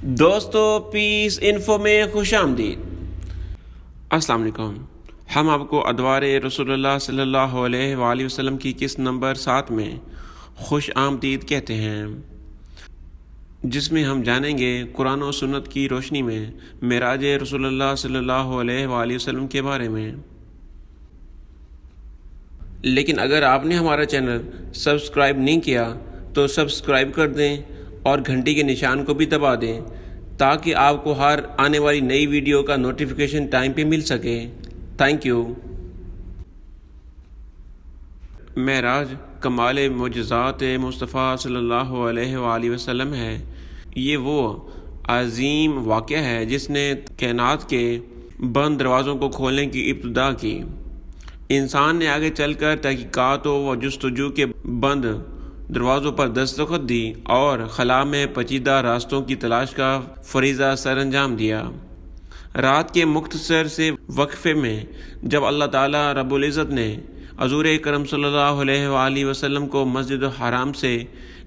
دوستو پیس انفو میں خوش آمدید۔ السلام علیکم۔ ہم آپ کو ادوار رسول اللہ صلی اللہ علیہ وآلہ وسلم کی قسط نمبر 7 میں خوش آمدید کہتے ہیں، جس میں ہم جانیں گے قرآن و سنت کی روشنی میں معراج رسول اللہ صلی اللہ علیہ وآلہ وسلم کے بارے میں۔ لیکن اگر آپ نے ہمارا چینل سبسکرائب نہیں کیا تو سبسکرائب کر دیں اور گھنٹی کے نشان کو بھی دبا دیں تاکہ آپ کو ہر آنے والی نئی ویڈیو کا نوٹیفیکیشن ٹائم پہ مل سکے۔ Thank you. معراج کمال معجزات مصطفیٰ صلی اللہ علیہ وآلہ وسلم ہے۔ یہ وہ عظیم واقعہ ہے جس نے کائنات کے بند دروازوں کو کھولنے کی ابتدا کی۔ انسان نے آگے چل کر تحقیقات و جستجو کے بند دروازوں پر دستخط دی اور خلا میں پیچیدہ راستوں کی تلاش کا فریضہ سر انجام دیا۔ رات کے مختصر سے وقفے میں جب اللہ تعالیٰ رب العزت نے حضور اکرم صلی اللہ علیہ وآلہ وسلم کو مسجد الحرام سے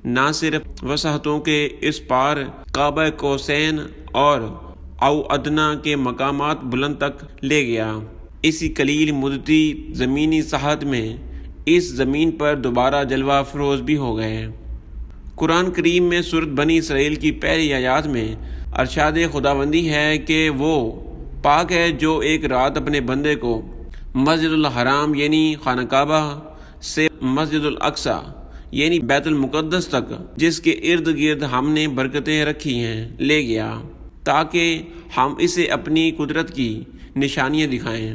نہ صرف وسعتوں کے اس پار کعبہ قوسین اور او ادنا کے مقامات بلند تک لے گیا، اسی قلیل مدتی زمینی ساحت میں اس زمین پر دوبارہ جلوہ افروز بھی ہو گئے۔ قرآن کریم میں سورۃ بنی اسرائیل کی پہلی آیات میں ارشاد خداوندی ہے کہ وہ پاک ہے جو ایک رات اپنے بندے کو مسجد الحرام یعنی خانہ کعبہ سے مسجد الاقصی یعنی بیت المقدس تک، جس کے ارد گرد ہم نے برکتیں رکھی ہیں، لے گیا تاکہ ہم اسے اپنی قدرت کی نشانیاں دکھائیں۔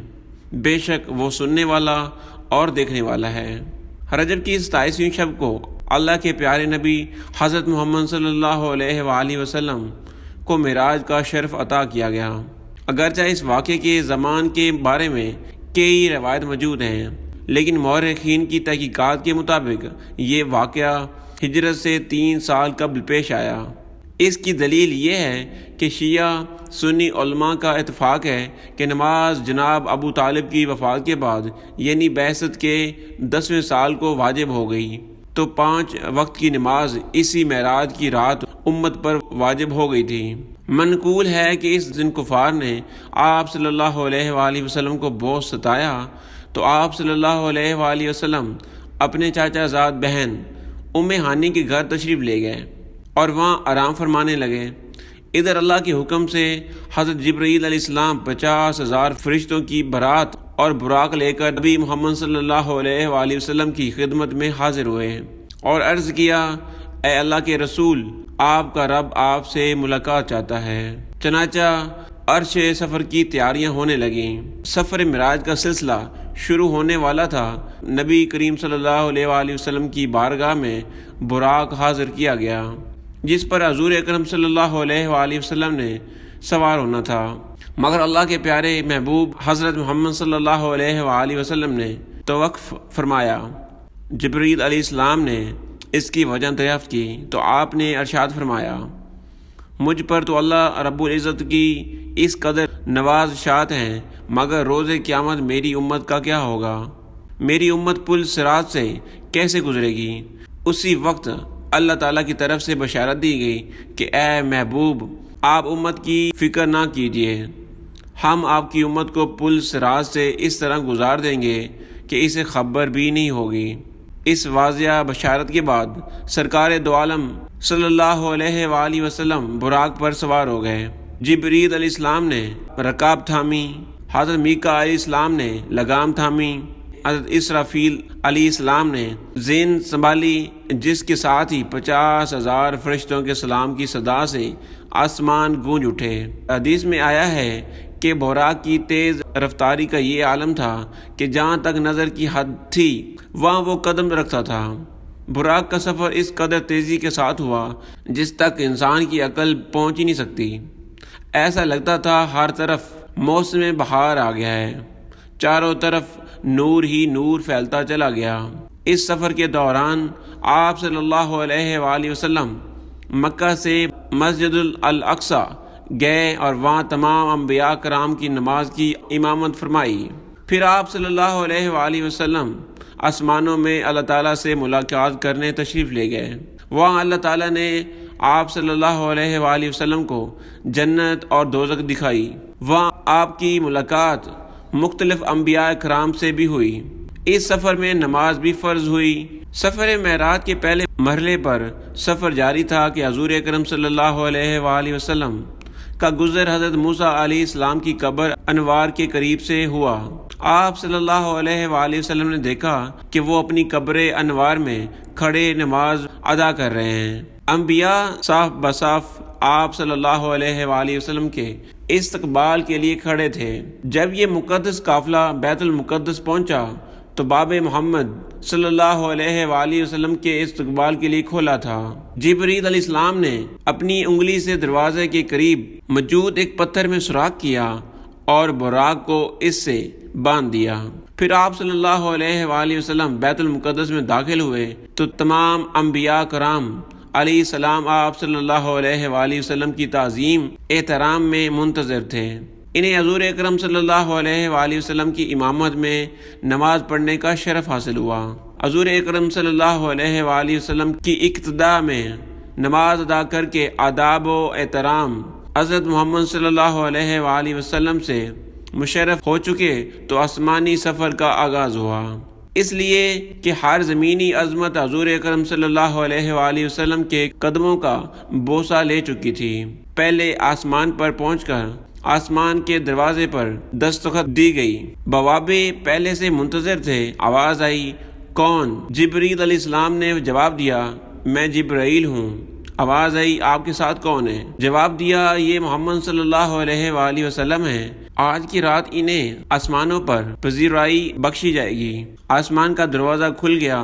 بے شک وہ سننے والا اور دیکھنے والا ہے۔ رجب کی 27ویں شب کو اللہ کے پیارے نبی حضرت محمد صلی اللہ علیہ وآلہ وسلم کو معراج کا شرف عطا کیا گیا۔ اگرچہ اس واقعے کے زمان کے بارے میں کئی روایت موجود ہیں، لیکن مورخین کی تحقیقات کے مطابق یہ واقعہ ہجرت سے 3 سال قبل پیش آیا۔ اس کی دلیل یہ ہے کہ شیعہ سنی علماء کا اتفاق ہے کہ نماز جناب ابو طالب کی وفات کے بعد یعنی بعثت کے 10ویں سال کو واجب ہو گئی، تو 5 وقت کی نماز اسی معراج کی رات امت پر واجب ہو گئی تھی۔ منقول ہے کہ اس دن کفار نے آپ صلی اللہ علیہ وآلہ وسلم کو بہت ستایا، تو آپ صلی اللہ علیہ وآلہ وسلم اپنے چاچا زاد بہن ام ہانی کے گھر تشریف لے گئے اور وہاں آرام فرمانے لگے۔ ادھر اللہ کے حکم سے حضرت جبرائیل علیہ السلام 50,000 فرشتوں کی بارات اور براق لے کر نبی محمد صلی اللہ علیہ وآلہ وسلم کی خدمت میں حاضر ہوئے اور عرض کیا، اے اللہ کے رسول، آپ کا رب آپ سے ملاقات چاہتا ہے۔ چنانچہ عرش سفر کی تیاریاں ہونے لگیں۔ سفر معراج کا سلسلہ شروع ہونے والا تھا۔ نبی کریم صلی اللہ علیہ وآلہ وسلم کی بارگاہ میں براق حاضر کیا گیا، جس پر حضور اکرم صلی اللہ علیہ وآلہ وسلم نے سوار ہونا تھا، مگر اللہ کے پیارے محبوب حضرت محمد صلی اللہ علیہ وآلہ وسلم نے توقف فرمایا۔ جبرائیل علیہ السلام نے اس کی وجہ دریافت کی تو آپ نے ارشاد فرمایا، مجھ پر تو اللہ رب العزت کی اس قدر نوازشات ہیں، مگر روز قیامت میری امت کا کیا ہوگا؟ میری امت پل صراط سے کیسے گزرے گی؟ اسی وقت اللہ تعالیٰ کی طرف سے بشارت دی گئی کہ اے محبوب، آپ امت کی فکر نہ کیجیے، ہم آپ کی امت کو پل صراط سے اس طرح گزار دیں گے کہ اسے خبر بھی نہیں ہوگی۔ اس واضح بشارت کے بعد سرکار دو عالم صلی اللہ علیہ وآلہ وسلم براق پر سوار ہو گئے۔ جبرائیل علیہ السلام نے رکاب تھامی، حضرت میکا علیہ السلام نے لگام تھامی، حضرت اسرافیل علیہ السلام نے زین سنبھالی، جس کے ساتھ ہی 50,000 فرشتوں کے سلام کی صدا سے آسمان گونج اٹھے۔ حدیث میں آیا ہے کہ براق کی تیز رفتاری کا یہ عالم تھا کہ جہاں تک نظر کی حد تھی وہاں وہ قدم رکھتا تھا۔ براق کا سفر اس قدر تیزی کے ساتھ ہوا جس تک انسان کی عقل پہنچ ہی نہیں سکتی۔ ایسا لگتا تھا ہر طرف موسم بہار آ گیا ہے، چاروں طرف نور ہی نور پھیلتا چلا گیا۔ اس سفر کے دوران آپ صلی اللہ علیہ وآلہ وسلم مکہ سے مسجد الاقصی گئے اور وہاں تمام انبیاء کرام کی نماز کی امامت فرمائی۔ پھر آپ صلی اللہ علیہ وآلہ وسلم آسمانوں میں اللہ تعالیٰ سے ملاقات کرنے تشریف لے گئے۔ وہاں اللہ تعالیٰ نے آپ صلی اللہ علیہ وآلہ وسلم کو جنت اور دوزخ دکھائی۔ وہاں آپ کی ملاقات مختلف انبیاء کرام سے بھی ہوئی۔ اس سفر میں نماز بھی فرض ہوئی۔ سفر معراج کے پہلے مرحلے پر سفر جاری تھا کہ حضور اکرم صلی اللہ علیہ وآلہ وسلم کا گزر حضرت موسیٰ علیہ السلام کی قبر انوار کے قریب سے ہوا۔ آپ صلی اللہ علیہ وآلہ وسلم نے دیکھا کہ وہ اپنی قبر انوار میں کھڑے نماز ادا کر رہے ہیں۔ انبیاء صاف بصاف آپ صلی اللہ علیہ وآلہ وسلم کے استقبال کے لیے کھڑے تھے۔ جب یہ مقدس قافلہ بیت المقدس پہنچا تو باب محمد صلی اللہ علیہ وآلہ وسلم کے استقبال کے لیے کھولا تھا۔ جبریل علیہ السلام نے اپنی انگلی سے دروازے کے قریب موجود ایک پتھر میں سوراخ کیا اور براق کو اس سے باندھ دیا۔ پھر آپ صلی اللہ علیہ وآلہ وسلم بیت المقدس میں داخل ہوئے تو تمام انبیاء کرام علیہ السلام آپ صلی اللہ علیہ وآلہ وسلم کی تعظیم احترام میں منتظر تھے۔ انہیں حضور اکرم صلی اللہ علیہ وآلہ وسلم کی امامت میں نماز پڑھنے کا شرف حاصل ہوا۔ حضور اکرم صلی اللہ علیہ وآلہ وسلم کی اقتداء میں نماز ادا کر کے آداب و احترام حضرت محمد صلی اللہ علیہ وآلہ وسلم سے مشرف ہو چکے تو آسمانی سفر کا آغاز ہوا، اس لیے کہ ہر زمینی عظمت حضور اکرم صلی اللہ علیہ وآلہ وسلم کے قدموں کا بوسہ لے چکی تھی۔ پہلے آسمان پر پہنچ کر آسمان کے دروازے پر دستخط دی گئی۔ بوابے پہلے سے منتظر تھے۔ آواز آئی، کون؟ جبریل علیہ السلام نے جواب دیا، میں جبرائیل ہوں۔ آواز آئی، آپ کے ساتھ کون ہے؟ جواب دیا، یہ محمد صلی اللہ علیہ وآلہ وسلم ہے۔ آج کی رات انہیں آسمانوں پر پذیرائی بخشی جائے گی۔ آسمان کا دروازہ کھل گیا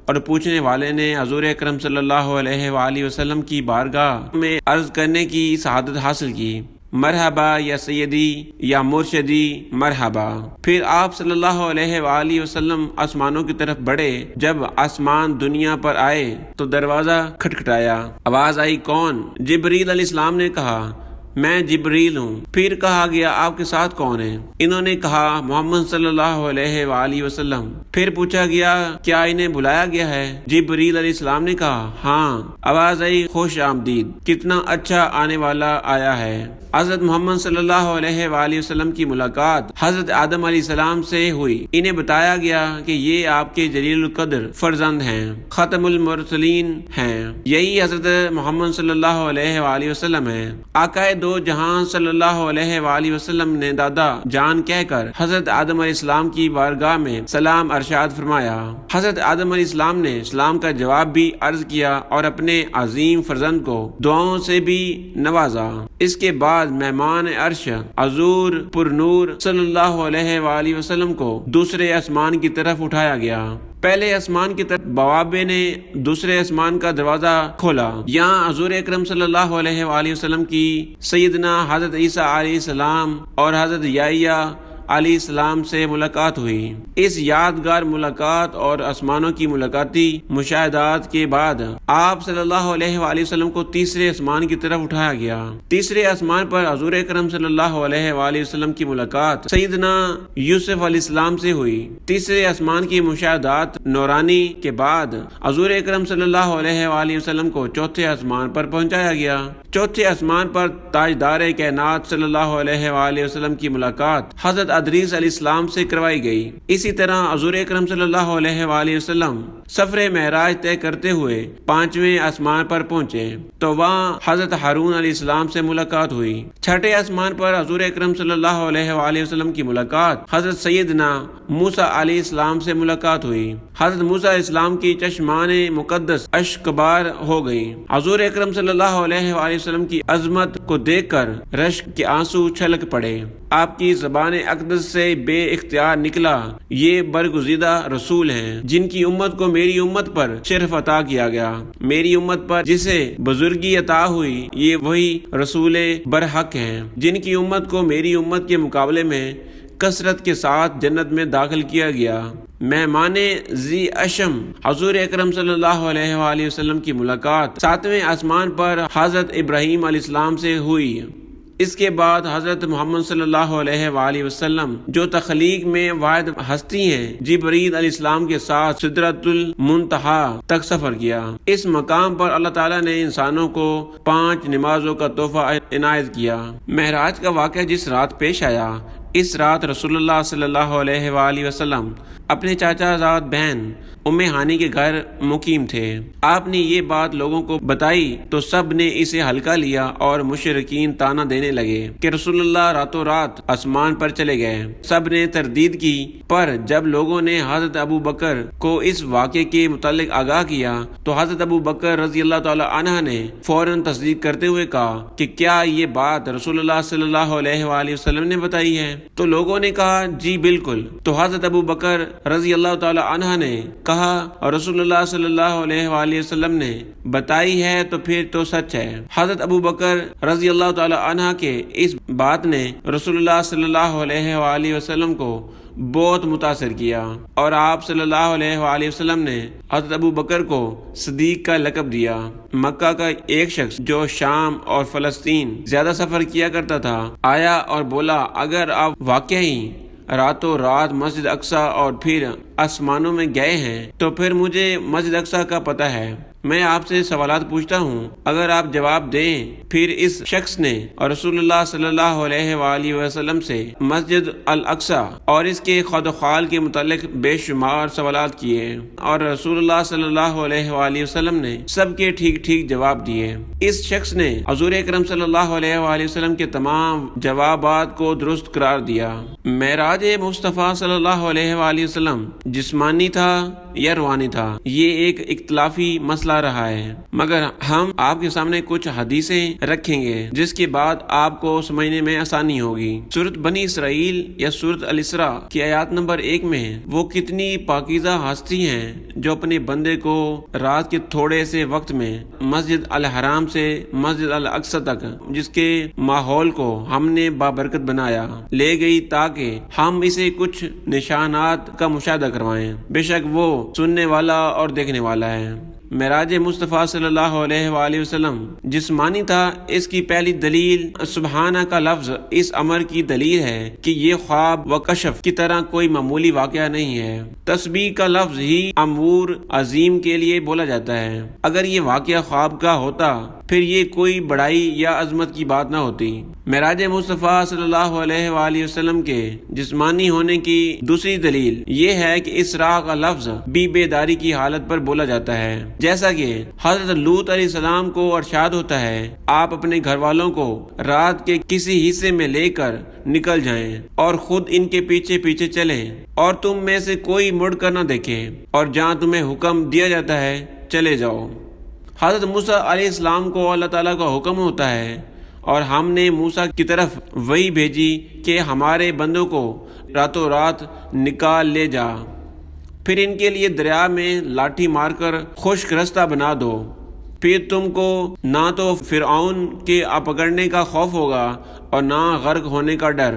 اور پوچھنے والے نے حضور اکرم صلی اللہ علیہ وآلہ وسلم کی بارگاہ میں عرض کرنے کی سعادت حاصل کی، مرحبا یا سیدی یا مرشدی مرحبا۔ پھر آپ صلی اللہ علیہ وآلہ وسلم آسمانوں کی طرف بڑھے۔ جب آسمان دنیا پر آئے تو دروازہ کھٹکھٹایا۔ آواز آئی، کون؟ جبریل علیہ السلام نے کہا، میں جبریل ہوں۔ پھر کہا گیا، آپ کے ساتھ کون ہے؟ انہوں نے کہا، محمد صلی اللہ علیہ وآلہ وسلم۔ پھر پوچھا گیا، کیا انہیں بلایا گیا ہے؟ جبریل علیہ السلام نے کہا، ہاں۔ آواز آئی، خوش آمدید، کتنا اچھا آنے والا آیا ہے۔ حضرت محمد صلی اللہ علیہ وآلہ وسلم کی ملاقات حضرت آدم علیہ السلام سے ہوئی۔ انہیں بتایا گیا کہ یہ آپ کے جلیل القدر فرزند ہیں، ختم المرسلین ہیں، یہی حضرت محمد صلی اللہ علیہ وآلہ وسلم ہیں۔ آقائے دو جہاں صلی اللہ علیہ وآلہ وسلم نے دادا جان کہہ کر حضرت آدم علیہ السلام کی بارگاہ میں سلام ارشاد فرمایا۔ حضرت آدم علیہ السلام نے سلام کا جواب بھی عرض کیا اور اپنے عظیم فرزند کو دعاؤں سے بھی نوازا۔ اس کے بعد مہمان عرش حضور پر نور صلی اللہ علیہ وآلہ وسلم کو دوسرے آسمان کی طرف اٹھایا گیا۔ پہلے آسمان کی طرف بوابے نے دوسرے آسمان کا دروازہ کھولا۔ یہاں حضور اکرم صلی اللہ علیہ وآلہ وسلم کی سیدنا حضرت عیسیٰ علیہ السلام اور حضرت یحییٰ علیہ السلام سے ملاقات ہوئی۔ اس یادگار ملاقات اور آسمانوں کی ملاقاتی مشاہدات کے بعد آپ صلی اللہ علیہ وآلہ وسلم کو تیسرے آسمان کی طرف اٹھایا گیا۔ تیسرے آسمان پر حضور اکرم صلی اللہ علیہ وآلہ وسلم کی ملاقات سیدنا یوسف علیہ السلام سے ہوئی۔ تیسرے آسمان کی مشاہدات نورانی کے بعد حضور اکرم صلی اللہ علیہ وآلہ وسلم کو چوتھے آسمان پر پہنچایا گیا۔ چوتھے آسمان پر تاجدار کائنات صلی اللہ علیہ وآلہ وسلم کی ملاقات حضرت ادریس علیہ السلام سے کروائی گئی۔ اسی طرح حضور اکرم صلی اللہ علیہ وآلہ وسلم سفر معراج طے کرتے ہوئے پانچویں آسمان پر پہنچے تو وہاں حضرت ہارون علیہ السلام سے ملاقات ہوئی۔ چھٹے آسمان پر حضور اکرم صلی اللہ علیہ وآلہ وسلم کی ملاقات حضرت سیدنا موسیٰ علیہ السلام سے ملاقات ہوئی۔ حضرت موسیٰ علیہ السلام کی چشمان مقدس اشکبار ہو گئی۔ حضور اکرم صلی اللہ علیہ وآلہ وسلم کی عظمت کو دیکھ کر رشک کے آنسو چھلک پڑے۔ آپ کی زبان اقدس سے بے اختیار نکلا، یہ برگزیدہ رسول ہیں جن کی امت کو میری امت پر شرف عطا کیا گیا۔ میری امت پر جسے بزرگی عطا ہوئی، یہ وہی رسول برحق ہیں جن کی امت کو میری امت کے مقابلے میں کثرت کے ساتھ جنت میں داخل کیا گیا۔ مہمان ذی اشم حضور اکرم صلی اللہ علیہ وآلہ وسلم کی ملاقات ساتویں آسمان پر حضرت ابراہیم علیہ السلام سے ہوئی۔ اس کے بعد حضرت محمد صلی اللہ علیہ وآلہ وسلم جو تخلیق میں واحد ہستی ہیں، جبرائیل علیہ السلام کے ساتھ سدرۃ المنتہا تک سفر کیا۔ اس مقام پر اللہ تعالیٰ نے انسانوں کو 5 نمازوں کا تحفہ عنایت کیا۔ معراج کا واقعہ جس رات پیش آیا، اس رات رسول اللہ صلی اللہ علیہ وآلہ وسلم اپنے چاچا زاد بہن ام ہانی کے گھر مقیم تھے۔ آپ نے یہ بات لوگوں کو بتائی تو سب نے اسے ہلکا لیا اور مشرکین طعنہ دینے لگے کہ رسول اللہ راتوں رات آسمان پر چلے گئے۔ سب نے تردید کی، پر جب لوگوں نے حضرت ابو بکر کو اس واقعے کے متعلق آگاہ کیا تو حضرت ابو بکر رضی اللہ تعالی عنہ نے فوراً تصدیق کرتے ہوئے کہا کہ کیا یہ بات رسول اللہ صلی اللہ علیہ وآلہ وسلم نے بتائی ہے؟ تو لوگوں نے کہا جی بالکل۔ تو حضرت ابو بکر رضی اللہ تعالی عنہ نے کہا اور رسول اللہ صلی اللہ علیہ وآلہ وسلم نے بتائی ہے تو پھر تو سچ ہے۔ حضرت ابو بکر رضی اللہ تعالی عنہ کے اس بات نے رسول اللہ صلی اللہ علیہ وآلہ وسلم کو بہت متاثر کیا، اور آپ صلی اللہ علیہ وآلہ وسلم نے حضرت ابو بکر کو صدیق کا لقب دیا۔ مکہ کا ایک شخص جو شام اور فلسطین زیادہ سفر کیا کرتا تھا آیا اور بولا، اگر آپ واقعی راتوں رات مسجد اقصی اور پھر آسمانوں میں گئے ہیں تو پھر مجھے مسجد اقصی کا پتہ ہے۔ میں آپ سے سوالات پوچھتا ہوں، اگر آپ جواب دیں۔ پھر اس شخص نے اور رسول اللہ صلی اللہ علیہ وآلہ وسلم سے مسجد الاقصی اور اس کے خود و خال کے متعلق بے شمار سوالات کیے، اور رسول اللہ صلی اللہ علیہ وآلہ وسلم نے سب کے ٹھیک ٹھیک جواب دیے۔ اس شخص نے حضور اکرم صلی اللہ علیہ وآلہ وسلم کے تمام جوابات کو درست قرار دیا۔ معراج مصطفیٰ صلی اللہ علیہ وآلہ وسلم جسمانی تھا یا روحانی تھا، یہ ایک اختلافی مسئلہ رہا ہے، مگر ہم آپ کے سامنے کچھ حدیثیں رکھیں گے جس کے بعد آپ کو سمجھنے میں آسانی ہوگی۔ سورۃ بنی اسرائیل یا سورۃ الاسراء کی آیات نمبر 1 میں وہ کتنی پاکیزہ ہستی ہیں جو اپنے بندے کو رات کے تھوڑے سے وقت میں مسجد الحرام سے مسجد الاقصی تک، جس کے ماحول کو ہم نے بابرکت بنایا، لے گئی تاکہ ہم اسے کچھ نشانات کا مشاہدہ کروائیں۔ بے شک وہ سننے والا اور دیکھنے والا ہے۔ معراج مصطفیٰ صلی اللہ علیہ وآلہ وسلم جسمانی تھا، اس کی پہلی دلیل سبحانہ کا لفظ اس امر کی دلیل ہے کہ یہ خواب و کشف کی طرح کوئی معمولی واقعہ نہیں ہے۔ تسبیح کا لفظ ہی امور عظیم کے لیے بولا جاتا ہے۔ اگر یہ واقعہ خواب کا ہوتا پھر یہ کوئی بڑائی یا عظمت کی بات نہ ہوتی۔ معراج مصطفیٰ صلی اللہ علیہ وآلہ وسلم کے جسمانی ہونے کی دوسری دلیل یہ ہے کہ اسراء کا لفظ بھی بیداری کی حالت پر بولا جاتا ہے، جیسا کہ حضرت لوط علیہ السلام کو ارشاد ہوتا ہے، آپ اپنے گھر والوں کو رات کے کسی حصے میں لے کر نکل جائیں اور خود ان کے پیچھے پیچھے چلیں، اور تم میں سے کوئی مڑ کر نہ دیکھے، اور جہاں تمہیں حکم دیا جاتا ہے چلے جاؤ۔ حضرت موسیٰ علیہ السلام کو اللہ تعالیٰ کا حکم ہوتا ہے، اور ہم نے موسیٰ کی طرف وحی بھیجی کہ ہمارے بندوں کو راتوں رات نکال لے جا، پھر ان کے لیے دریا میں لاٹھی مار کر خشک رستہ بنا دو، پھر تم کو نہ تو فرعون کے پکڑنے کا خوف ہوگا اور نہ غرق ہونے کا ڈر۔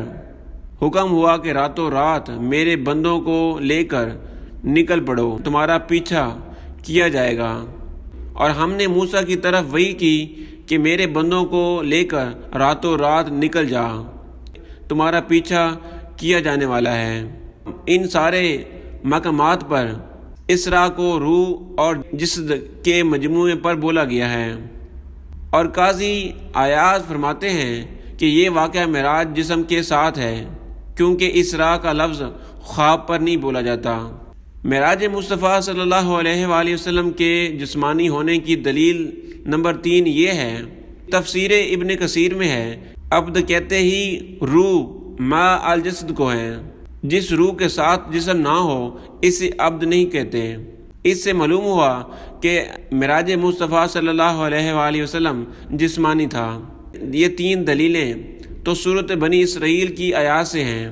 حکم ہوا کہ راتوں رات میرے بندوں کو لے کر نکل پڑو، تمہارا پیچھا کیا جائے گا۔ اور ہم نے موسیٰ کی طرف وحی کی کہ میرے بندوں کو لے کر راتوں رات نکل جا، تمہارا پیچھا کیا جانے والا ہے۔ ان سارے مقامات پر اسراء کو روح اور جسد کے مجموعے پر بولا گیا ہے، اور قاضی عیاض فرماتے ہیں کہ یہ واقعہ معراج جسم کے ساتھ ہے، کیونکہ اسراء کا لفظ خواب پر نہیں بولا جاتا۔ معراج مصطفیٰ صلی اللہ علیہ وآلہ وسلم کے جسمانی ہونے کی دلیل نمبر 3 یہ ہے، تفسیر ابن کثیر میں ہے، عبد کہتے ہی روح ما الجسد کو ہے، جس روح کے ساتھ جسم نہ ہو اسے عبد نہیں کہتے۔ اس سے معلوم ہوا کہ معراج مصطفیٰ صلی اللہ علیہ وآلہ وسلم جسمانی تھا۔ یہ 3 دلیلیں تو سورۃ بنی اسرائیل کی آیات سے ہیں۔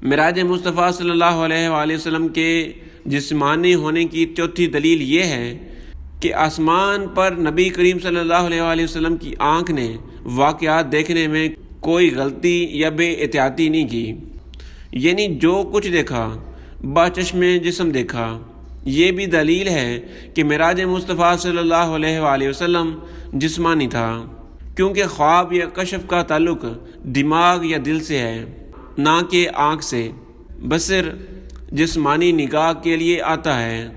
معراج مصطفیٰ صلی اللہ علیہ وآلہ وسلم کے جسمانی ہونے کی چوتھی دلیل یہ ہے کہ آسمان پر نبی کریم صلی اللہ علیہ وآلہ وسلم کی آنکھ نے واقعات دیکھنے میں کوئی غلطی یا بے احتیاطی نہیں کی، یعنی جو کچھ دیکھا باچشم جسم دیکھا۔ یہ بھی دلیل ہے کہ معراج مصطفیٰ صلی اللہ علیہ وآلہ وسلم جسمانی تھا۔ کیونکہ خواب یا کشف کا تعلق دماغ یا دل سے ہے، نہ کہ آنکھ سے۔ بصر جسمانی نگاہ کے لیے آتا ہے،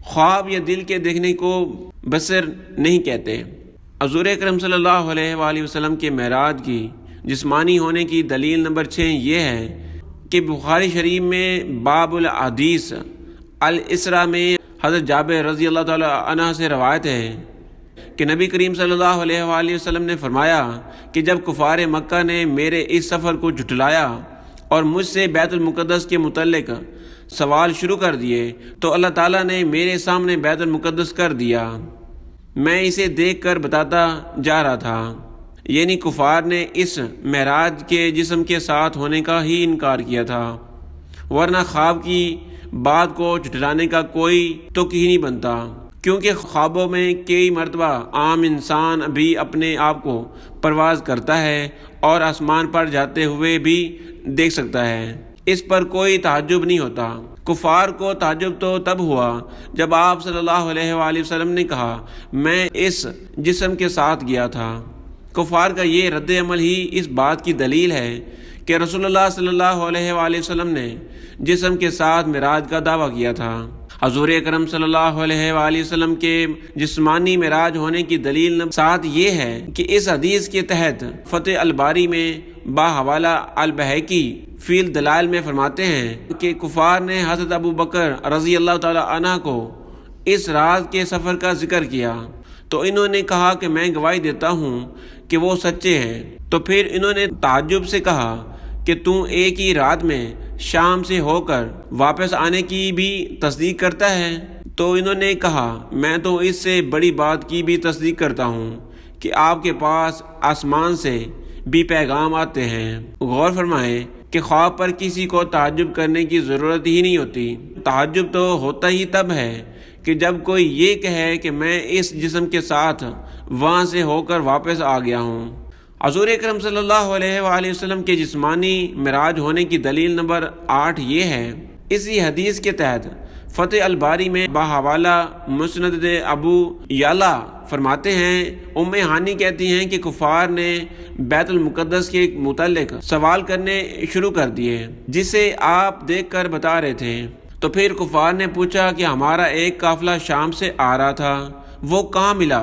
خواب یا دل کے دیکھنے کو بصر نہیں کہتے۔ حضور اکرم صلی اللہ علیہ وآلہ وسلم کے معراج کی جسمانی ہونے کی دلیل نمبر 6 یہ ہے کہ بخاری شریف میں باب الحدیث الاسراء میں حضرت جابر رضی اللہ تعالیٰ عنہ سے روایت ہے کہ نبی کریم صلی اللہ علیہ وآلہ وسلم نے فرمایا کہ جب کفار مکہ نے میرے اس سفر کو جھٹلایا اور مجھ سے بیت المقدس کے متعلق سوال شروع کر دیے تو اللہ تعالیٰ نے میرے سامنے بیت المقدس کر دیا۔ میں اسے دیکھ کر بتاتا جا رہا تھا، یعنی کفار نے اس معراج کے جسم کے ساتھ ہونے کا ہی انکار کیا تھا، ورنہ خواب کی بات کو جھٹلانے کا کوئی تک ہی نہیں بنتا، کیونکہ خوابوں میں کئی مرتبہ عام انسان بھی اپنے آپ کو پرواز کرتا ہے اور آسمان پر جاتے ہوئے بھی دیکھ سکتا ہے، اس پر کوئی تعجب نہیں ہوتا۔ کفار کو تعجب تو تب ہوا جب آپ صلی اللہ علیہ وآلہ وسلم نے کہا میں اس جسم کے ساتھ گیا تھا۔ کفار کا یہ رد عمل ہی اس بات کی دلیل ہے کہ رسول اللہ صلی اللہ علیہ وآلہ وسلم نے جسم کے ساتھ معراج کا دعویٰ کیا تھا۔ حضور اکرم صلی اللہ علیہ وآلہ وسلم کے جسمانی معراج ہونے کی دلیل 7 یہ ہے کہ اس حدیث کے تحت فتح الباری میں باحوالہ البہقی فی الدلائل میں فرماتے ہیں کہ کفار نے حضرت ابو بکر رضی اللہ تعالی عنہ کو اس راز کے سفر کا ذکر کیا تو انہوں نے کہا کہ میں گواہی دیتا ہوں کہ وہ سچے ہیں۔ تو پھر انہوں نے تعجب سے کہا کہ تو ایک ہی رات میں شام سے ہو کر واپس آنے کی بھی تصدیق کرتا ہے؟ تو انہوں نے کہا میں تو اس سے بڑی بات کی بھی تصدیق کرتا ہوں کہ آپ کے پاس آسمان سے بھی پیغام آتے ہیں۔ غور فرمائیں کہ خواب پر کسی کو تعجب کرنے کی ضرورت ہی نہیں ہوتی۔ تعجب تو ہوتا ہی تب ہے کہ جب کوئی یہ کہے کہ میں اس جسم کے ساتھ وہاں سے ہو کر واپس آ گیا ہوں۔ حضور اکرم صلی اللہ علیہ وآلہ وسلم کے جسمانی معراج ہونے کی دلیل نمبر 8 یہ ہے، اسی حدیث کے تحت فتح الباری میں باحوالہ مسند ابو یعلا فرماتے ہیں ام ہانی کہتی ہیں کہ کفار نے بیت المقدس کے متعلق سوال کرنے شروع کر دیے جسے آپ دیکھ کر بتا رہے تھے۔ تو پھر کفار نے پوچھا کہ ہمارا ایک قافلہ شام سے آ رہا تھا، وہ کہاں ملا؟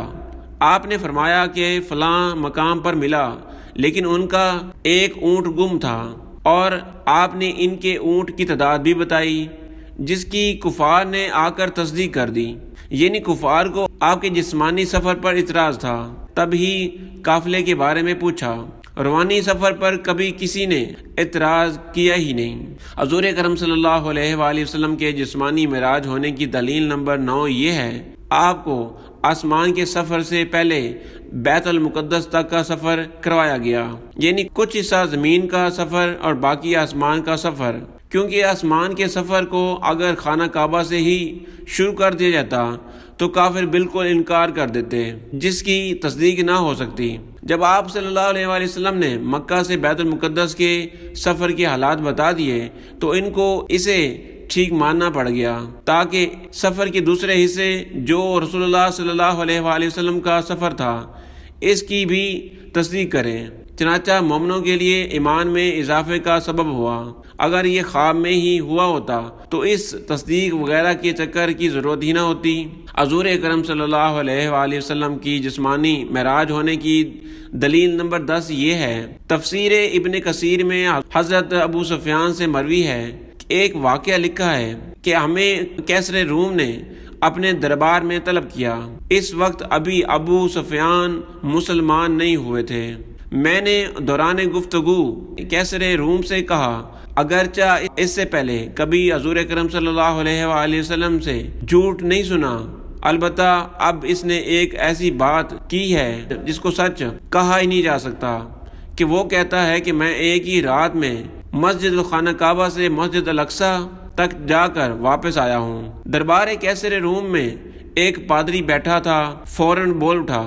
آپ نے فرمایا کہ فلاں مقام پر ملا، لیکن ان کا ایک اونٹ گم تھا، اور آپ نے ان کے اونٹ کی تعداد بھی بتائی جس کی کفار نے آ کر تصدیق کر دی، یعنی کفار کو آپ کے جسمانی سفر پر اعتراض تھا، تب ہی قافلے کے بارے میں پوچھا۔ روانی سفر پر کبھی کسی نے اعتراض کیا ہی نہیں۔ حضور اکرم صلی اللہ علیہ وآلہ وسلم کے جسمانی معراج ہونے کی دلیل نمبر 9 یہ ہے، آپ کو آسمان کے سفر سے پہلے بیت المقدس تک کا سفر کروایا گیا، یعنی کچھ حصہ زمین کا سفر اور باقی آسمان کا سفر، کیونکہ آسمان کے سفر کو اگر خانہ کعبہ سے ہی شروع کر دیا جاتا تو کافر بالکل انکار کر دیتے، جس کی تصدیق نہ ہو سکتی۔ جب آپ صلی اللہ علیہ وآلہ وسلم نے مکہ سے بیت المقدس کے سفر کے حالات بتا دیے تو ان کو اسے ٹھیک ماننا پڑ گیا، تاکہ سفر کے دوسرے حصے جو رسول اللہ صلی اللہ علیہ وآلہ وسلم کا سفر تھا اس کی بھی تصدیق کریں۔ چنانچہ مومنوں کے لیے ایمان میں اضافے کا سبب ہوا۔ اگر یہ خواب میں ہی ہوا ہوتا تو اس تصدیق وغیرہ کے چکر کی ضرورت ہی نہ ہوتی۔ حضور اکرم صلی اللہ علیہ وآلہ وسلم کی جسمانی معراج ہونے کی دلیل نمبر 10 یہ ہے، تفسیر ابن کثیر میں حضرت ابو سفیان سے مروی ہے، ایک واقعہ لکھا ہے کہ ہمیں کیسر روم نے اپنے دربار میں طلب کیا۔ اس وقت ابھی ابو سفیان مسلمان نہیں ہوئے تھے۔ میں نے دوران گفتگو کیسر روم سے کہا، اگرچہ اس سے پہلے کبھی حضور اکرم صلی اللہ علیہ وآلہ وسلم سے جھوٹ نہیں سنا، البتہ اب اس نے ایک ایسی بات کی ہے جس کو سچ کہا ہی نہیں جا سکتا کہ وہ کہتا ہے کہ میں ایک ہی رات میں مسجد الخانہ کعبہ سے مسجد الاقصی تک جا کر واپس آیا ہوں۔ دربار کیسر روم میں ایک پادری بیٹھا تھا، فوراً بول اٹھا،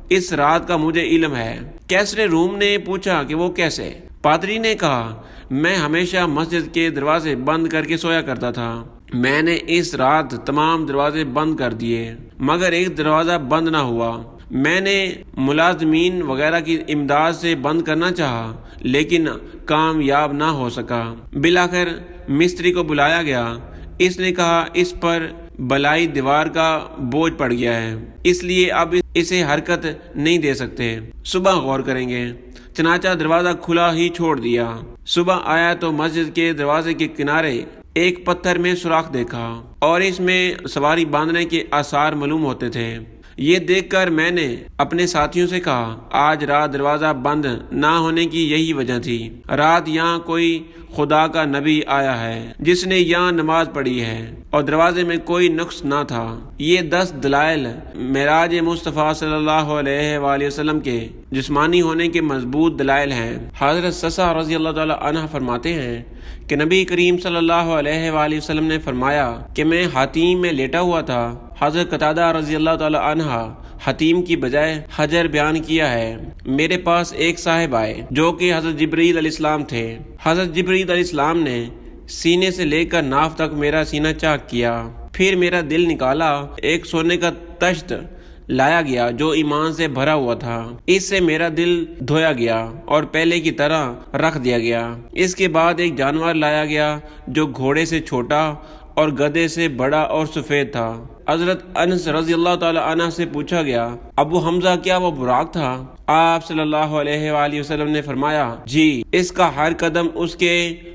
اس رات کا مجھے علم ہے۔ کیسر روم نے پوچھا کہ وہ کیسے؟ پادری نے کہا، میں ہمیشہ مسجد کے دروازے بند کر کے سویا کرتا تھا، میں نے اس رات تمام دروازے بند کر دیے مگر ایک دروازہ بند نہ ہوا۔ میں نے ملازمین وغیرہ کی امداد سے بند کرنا چاہا لیکن کامیاب نہ ہو سکا۔ بالآخر مستری کو بلایا گیا۔ اس نے کہا اس پر بلائی دیوار کا بوجھ پڑ گیا ہے، اس لیے اب اسے حرکت نہیں دے سکتے، صبح غور کریں گے۔ چنانچہ دروازہ کھلا ہی چھوڑ دیا۔ صبح آیا تو مسجد کے دروازے کے کنارے ایک پتھر میں سوراخ دیکھا اور اس میں سواری باندھنے کے آثار معلوم ہوتے تھے۔ یہ دیکھ کر میں نے اپنے ساتھیوں سے کہا آج رات دروازہ بند نہ ہونے کی یہی وجہ تھی۔ رات یہاں کوئی خدا کا نبی آیا ہے جس نے یہاں نماز پڑھی ہے اور دروازے میں کوئی نقص نہ تھا۔ یہ 10 دلائل معراج مصطفیٰ صلی اللہ علیہ وآلہ وسلم کے جسمانی ہونے کے مضبوط دلائل ہیں۔ حضرت سسا رضی اللہ تعالی عنہ فرماتے ہیں کہ نبی کریم صلی اللہ علیہ وآلہ وسلم نے فرمایا کہ میں حتیم میں لیٹا ہوا تھا۔ حضرت قتادہ رضی اللہ تعالی عنہ حتیم کی بجائے حجر بیان کیا ہے۔ میرے پاس ایک صاحب آئے جو کہ حضرت جبرائیل علیہ السلام تھے۔ حضرت جبرائیل علیہ السلام نے سینے سے لے کر ناف تک میرا سینہ چاک کیا، پھر میرا دل نکالا، ایک سونے کا تشت لایا گیا جو ایمان سے بھرا ہوا تھا، اس سے میرا دل دھویا گیا اور پہلے کی طرح رکھ دیا گیا۔ اس کے بعد ایک جانور لایا گیا جو گھوڑے سے چھوٹا اور گدھے سے بڑا اور سفید تھا۔ حضرت انس رضی اللہ تعالی عنہ سے پوچھا گیا ابو حمزہ کیا وہ براق تھا؟ آپ صلی اللہ علیہ وآلہ وسلم نے فرمایا جی، اس کا ہر قدم اس کے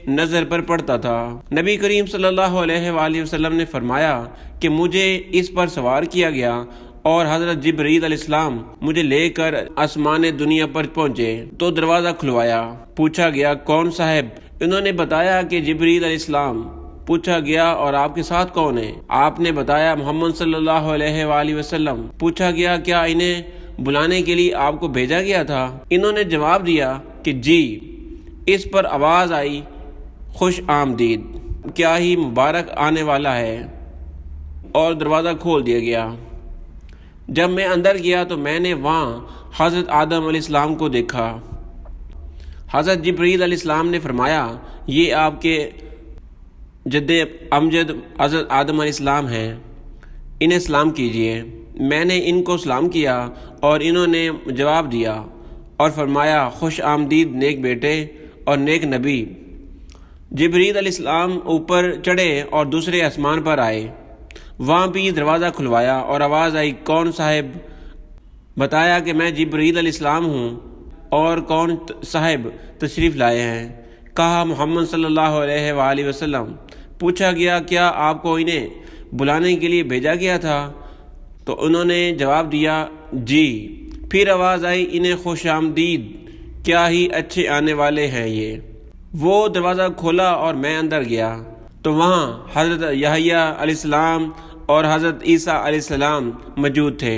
نظر پر پڑتا تھا۔ نبی کریم صلی اللہ علیہ وآلہ وسلم نے فرمایا کہ مجھے اس پر سوار کیا گیا اور حضرت جبرائیل علیہ السلام مجھے لے کر آسمان دنیا پر پہنچے تو دروازہ کھلوایا۔ پوچھا گیا کون صاحب؟ انہوں نے بتایا کہ جبرائیل علیہ السلام۔ پوچھا گیا اور آپ کے ساتھ کون ہے؟ آپ نے بتایا محمد صلی اللہ علیہ وآلہ وسلم۔ پوچھا گیا کیا انہیں بلانے کے لیے آپ کو بھیجا گیا تھا؟ انہوں نے جواب دیا کہ جی۔ اس پر آواز آئی خوش آمدید، کیا ہی مبارک آنے والا ہے، اور دروازہ کھول دیا گیا۔ جب میں اندر گیا تو میں نے وہاں حضرت آدم علیہ السلام کو دیکھا۔ حضرت جبرائیل علیہ السلام نے فرمایا یہ آپ کے جد امجد حضرت آدم علیہ السلام ہیں، انہیں سلام کیجیے۔ میں نے ان کو سلام کیا اور انہوں نے جواب دیا اور فرمایا خوش آمدید نیک بیٹے اور نیک نبی۔ جبرائیل علیہ السلام اوپر چڑھے اور دوسرے آسمان پر آئے، وہاں بھی دروازہ کھلوایا اور آواز آئی کون صاحب؟ بتایا کہ میں جبرائیل علیہ السلام ہوں۔ اور کون صاحب تشریف لائے ہیں؟ کہا محمد صلی اللہ علیہ وآلہ وسلم۔ پوچھا گیا کیا آپ کو انہیں بلانے کے لیے بھیجا گیا تھا؟ تو انہوں نے جواب دیا جی۔ پھر آواز آئی انہیں خوش آمدید، کیا ہی اچھے آنے والے ہیں یہ۔ وہ دروازہ کھولا اور میں اندر گیا تو وہاں حضرت یحییٰ علیہ السلام اور حضرت عیسیٰ علیہ السلام موجود تھے۔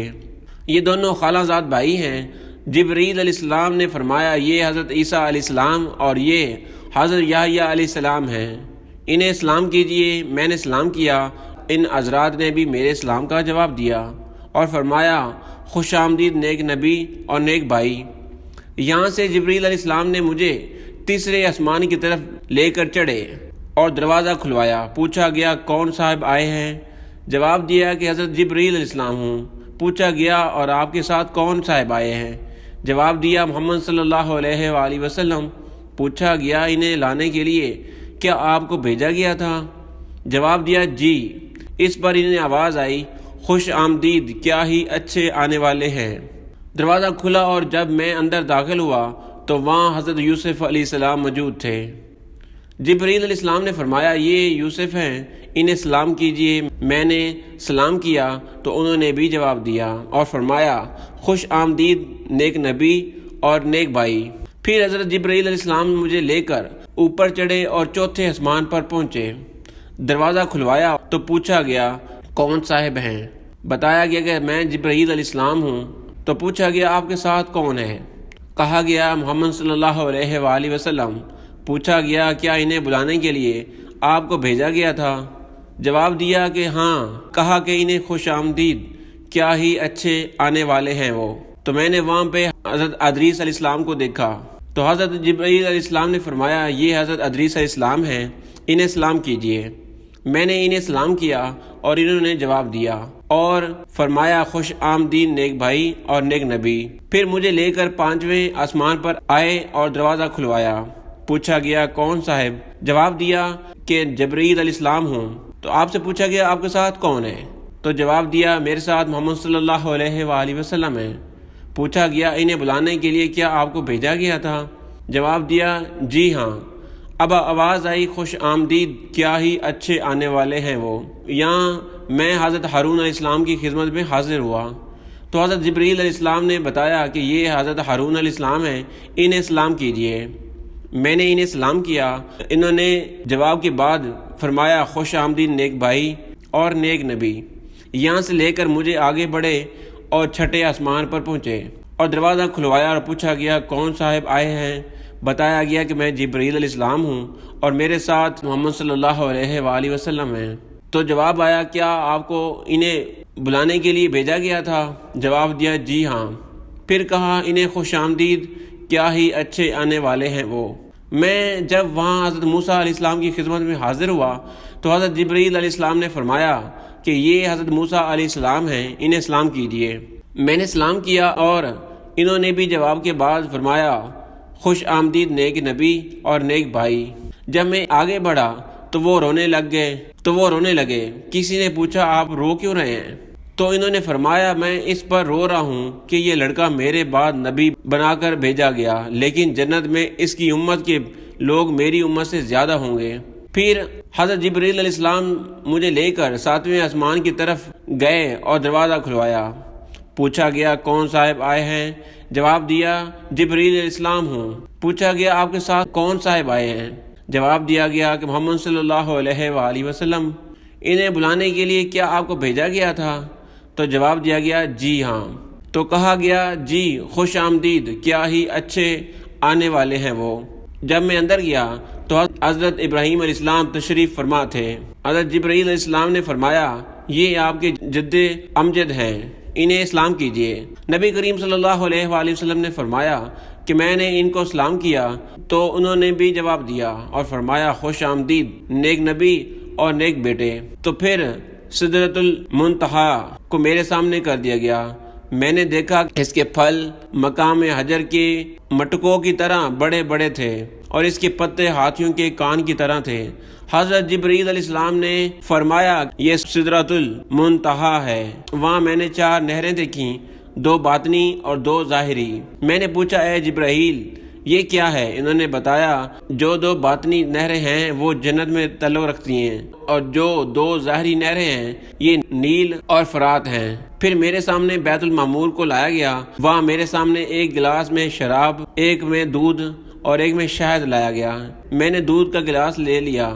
یہ دونوں خالہ زاد بھائی ہیں۔ جبرائیل علیہ السلام نے فرمایا یہ حضرت عیسیٰ علیہ السلام اور یہ حضرت یحییٰ علیہ السلام ہیں، انہیں سلام کیجیے۔ میں نے سلام کیا، ان حضرات نے بھی میرے سلام کا جواب دیا اور فرمایا خوش آمدید نیک نبی اور نیک بھائی۔ یہاں سے جبرائیل علیہ السلام نے مجھے تیسرے آسمان کی طرف لے کر چڑھے اور دروازہ کھلوایا۔ پوچھا گیا کون صاحب آئے ہیں؟ جواب دیا کہ حضرت جبرائیل علیہ السلام ہوں۔ پوچھا گیا اور آپ کے ساتھ کون صاحب آئے ہیں؟ جواب دیا محمد صلی اللہ علیہ وآلہ وسلم۔ پوچھا گیا انہیں لانے کے لیے کیا آپ کو بھیجا گیا تھا؟ جواب دیا جی۔ اس پر انہیں آواز آئی خوش آمدید، کیا ہی اچھے آنے والے ہیں۔ دروازہ کھلا اور جب میں اندر داخل ہوا تو وہاں حضرت یوسف علیہ السلام موجود تھے۔ جبرائیل علیہ السلام نے فرمایا یہ یوسف ہیں، انہیں سلام کیجیے۔ میں نے سلام کیا تو انہوں نے بھی جواب دیا اور فرمایا خوش آمدید نیک نبی اور نیک بھائی۔ پھر حضرت جبرائیل علیہ السلام مجھے لے کر اوپر چڑھے اور چوتھے آسمان پر پہنچے۔ دروازہ کھلوایا تو پوچھا گیا کون صاحب ہیں؟ بتایا گیا کہ میں جبرائیل علیہ السلام ہوں۔ تو پوچھا گیا آپ کے ساتھ کون ہے؟ کہا گیا محمد صلی اللہ علیہ وآلہ وسلم۔ پوچھا گیا کیا انہیں بلانے کے لیے آپ کو بھیجا گیا تھا؟ جواب دیا کہ ہاں۔ کہا کہ انہیں خوش آمدید، کیا ہی اچھے آنے والے ہیں وہ۔ تو میں نے وہاں پہ حضرت ادریس علیہ السلام کو دیکھا تو حضرت جبرائیل علیہ السلام نے فرمایا یہ حضرت ادریس علیہ السلام ہیں، انہیں سلام کیجیے۔ میں نے انہیں سلام کیا اور انہوں نے جواب دیا اور فرمایا خوش آمدید نیک بھائی اور نیک نبی۔ پھر مجھے لے کر 5ویں آسمان پر آئے اور دروازہ کھلوایا۔ پوچھا گیا کون صاحب؟ جواب دیا کہ جبرائیل علیہ السلام ہوں۔ تو آپ سے پوچھا گیا آپ کے ساتھ کون ہے؟ تو جواب دیا میرے ساتھ محمد صلی اللہ علیہ وآلہ وسلم ہے۔ پوچھا گیا انہیں بلانے کے لیے کیا آپ کو بھیجا گیا تھا؟ جواب دیا جی ہاں۔ اب آواز آئی خوش آمدید، کیا ہی اچھے آنے والے ہیں وہ۔ یہاں میں حضرت ہارون علیہ السلام کی خدمت میں حاضر ہوا تو حضرت جبرائیل علیہ السلام نے بتایا کہ یہ حضرت ہارون علیہ السلام ہیں، انہیں سلام کیجیے۔ میں نے انہیں سلام کیا۔ انہوں نے جواب کے بعد فرمایا خوش آمدید نیک بھائی اور نیک نبی۔ یہاں سے لے کر مجھے آگے بڑھے اور 6 آسمان پر پہنچے اور دروازہ کھلوایا اور پوچھا گیا کون صاحب آئے ہیں؟ بتایا گیا کہ میں جبرائیل علیہ السلام ہوں اور میرے ساتھ محمد صلی اللہ علیہ وآلہ وسلم ہیں۔ تو جواب آیا کیا آپ کو انہیں بلانے کے لیے بھیجا گیا تھا؟ جواب دیا جی ہاں۔ پھر کہا انہیں خوش آمدید، کیا ہی اچھے آنے والے ہیں وہ۔ میں جب وہاں حضرت موسیٰ علیہ السلام کی خدمت میں حاضر ہوا تو حضرت جبرائیل علیہ السلام نے فرمایا کہ یہ حضرت موسیٰ علیہ السلام ہیں، انہیں سلام کیجیے۔ میں نے سلام کیا اور انہوں نے بھی جواب کے بعد فرمایا خوش آمدید نیک نبی اور نیک بھائی۔ جب میں آگے بڑھا تو وہ رونے لگے۔ کسی نے پوچھا آپ رو کیوں رہے ہیں؟ تو انہوں نے فرمایا میں اس پر رو رہا ہوں کہ یہ لڑکا میرے بعد نبی بنا کر بھیجا گیا، لیکن جنت میں اس کی امت کے لوگ میری امت سے زیادہ ہوں گے۔ پھر حضرت جبرائیل علیہ السلام مجھے لے کر 7ویں آسمان کی طرف گئے اور دروازہ کھلوایا۔ پوچھا گیا کون صاحب آئے ہیں؟ جواب دیا جبرائیل علیہ السلام ہوں۔ پوچھا گیا آپ کے ساتھ کون صاحب آئے ہیں؟ جواب دیا گیا کہ محمد صلی اللہ علیہ وآلہ وسلم۔ انہیں بلانے کے لیے کیا آپ کو بھیجا گیا تھا؟ تو جواب دیا گیا جی ہاں۔ تو کہا گیا جی خوش آمدید، کیا ہی اچھے آنے والے ہیں وہ۔ جب میں اندر گیا تو حضرت ابراہیم علیہ السلام تشریف فرما تھے۔ حضرت جبرائیل علیہ السلام نے فرمایا یہ آپ کے جد امجد ہیں، انہیں سلام کیجیے۔ نبی کریم صلی اللہ علیہ وآلہ وسلم نے فرمایا کہ میں نے ان کو سلام کیا تو انہوں نے بھی جواب دیا اور فرمایا خوش آمدید نیک نبی اور نیک بیٹے۔ تو پھر سدرۃ المنتہا کو میرے سامنے کر دیا گیا۔ میں نے دیکھا اس کے پھل مقام حجر کے مٹکوں کی طرح بڑے بڑے تھے اور اس کے پتے ہاتھیوں کے کان کی طرح تھے۔ حضرت جبرائیل علیہ السلام نے فرمایا یہ سدرۃ المنتہا ہے۔ وہاں میں نے 4 نہریں دیکھیں، 2 باطنی اور 2 ظاہری۔ میں نے پوچھا اے جبرائیل یہ کیا ہے؟ انہوں نے بتایا جو 2 باطنی نہریں ہیں وہ جنت میں تعلق رکھتی ہیں اور جو 2 ظاہری نہریں ہیں یہ نیل اور فرات ہیں۔ پھر میرے سامنے بیت المعمور کو لایا گیا۔ وہاں میرے سامنے ایک گلاس میں شراب، ایک میں دودھ اور ایک میں شہد لایا گیا۔ میں نے دودھ کا گلاس لے لیا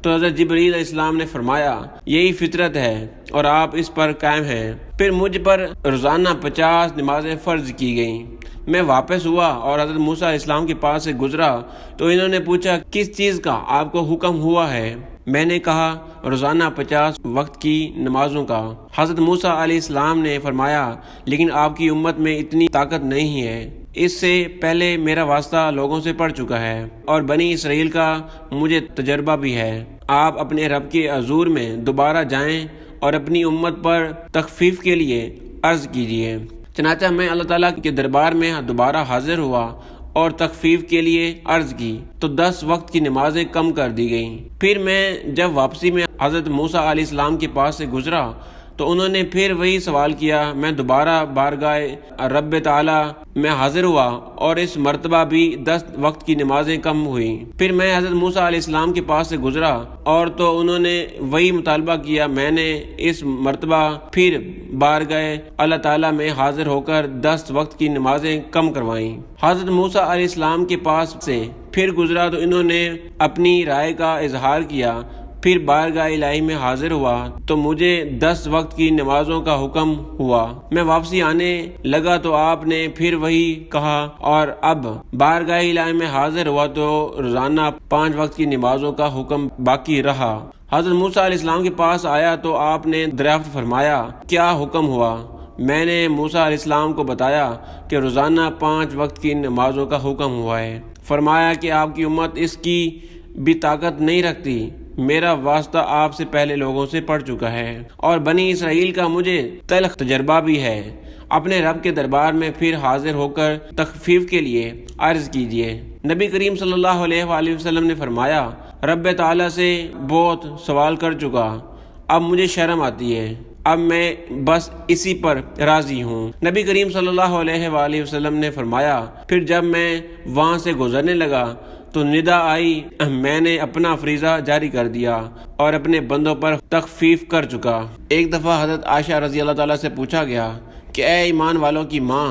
تو حضرت جبرائیل علیہ السلام نے فرمایا یہی فطرت ہے اور آپ اس پر قائم ہیں۔ پھر مجھ پر روزانہ 50 نمازیں فرض کی گئیں۔ میں واپس ہوا اور حضرت موسیٰ علیہ السلام کے پاس سے گزرا تو انہوں نے پوچھا کس چیز کا آپ کو حکم ہوا ہے؟ میں نے کہا روزانہ 50 وقت کی نمازوں کا۔ حضرت موسیٰ علیہ السلام نے فرمایا لیکن آپ کی امت میں اتنی طاقت نہیں ہے، اس سے پہلے میرا واسطہ لوگوں سے پڑ چکا ہے اور بنی اسرائیل کا مجھے تجربہ بھی ہے۔ آپ اپنے رب کے حضور میں دوبارہ جائیں اور اپنی امت پر تخفیف کے لیے عرض کیجیے۔ چنانچہ میں اللہ تعالیٰ کے دربار میں دوبارہ حاضر ہوا اور تخفیف کے لیے عرض کی تو 10 وقت کی نمازیں کم کر دی گئیں۔ پھر میں جب واپسی میں حضرت موسیٰ علیہ السلام کے پاس سے گزرا تو انہوں نے پھر وہی سوال کیا۔ میں دوبارہ بارگاہ رب تعالیٰ میں حاضر ہوا اور اس مرتبہ بھی 10 وقت کی نمازیں کم ہوئیں۔ پھر میں حضرت موسیٰ علیہ السلام کے پاس سے گزرا اور تو انہوں نے وہی مطالبہ کیا۔ میں نے اس مرتبہ پھر بارگاہ اللہ تعالیٰ میں حاضر ہو کر 10 وقت کی نمازیں کم کروائیں۔ حضرت موسیٰ علیہ السلام کے پاس سے پھر گزرا تو انہوں نے اپنی رائے کا اظہار کیا۔ پھر بارگاہ الہی میں حاضر ہوا تو مجھے 10 وقت کی نمازوں کا حکم ہوا۔ میں واپسی آنے لگا تو آپ نے پھر وہی کہا اور اب بارگاہ الہی میں حاضر ہوا تو روزانہ 5 وقت کی نمازوں کا حکم باقی رہا۔ حضرت موسیٰ علیہ السلام کے پاس آیا تو آپ نے دریافت فرمایا کیا حکم ہوا؟ میں نے موسیٰ علیہ السلام کو بتایا کہ روزانہ 5 وقت کی نمازوں کا حکم ہوا ہے۔ فرمایا کہ آپ کی امت اس کی بھی طاقت نہیں رکھتی میرا واسطہ آپ سے پہلے لوگوں سے پڑ چکا ہے اور بنی اسرائیل کا مجھے تلخ تجربہ بھی ہے۔ اپنے رب کے دربار میں پھر حاضر ہو کر تخفیف کے لیے عرض کیجیے۔ نبی کریم صلی اللہ علیہ وآلہ وسلم نے فرمایا، رب تعالیٰ سے بہت سوال کر چکا، اب مجھے شرم آتی ہے، اب میں بس اسی پر راضی ہوں۔ نبی کریم صلی اللہ علیہ وآلہ وسلم نے فرمایا، پھر جب میں وہاں سے گزرنے لگا تو ندا آئی، میں نے اپنا فریضہ جاری کر دیا اور اپنے بندوں پر تخفیف کر چکا۔ ایک دفعہ حضرت عائشہ رضی اللہ تعالیٰ سے پوچھا گیا کہ اے ایمان والوں کی ماں،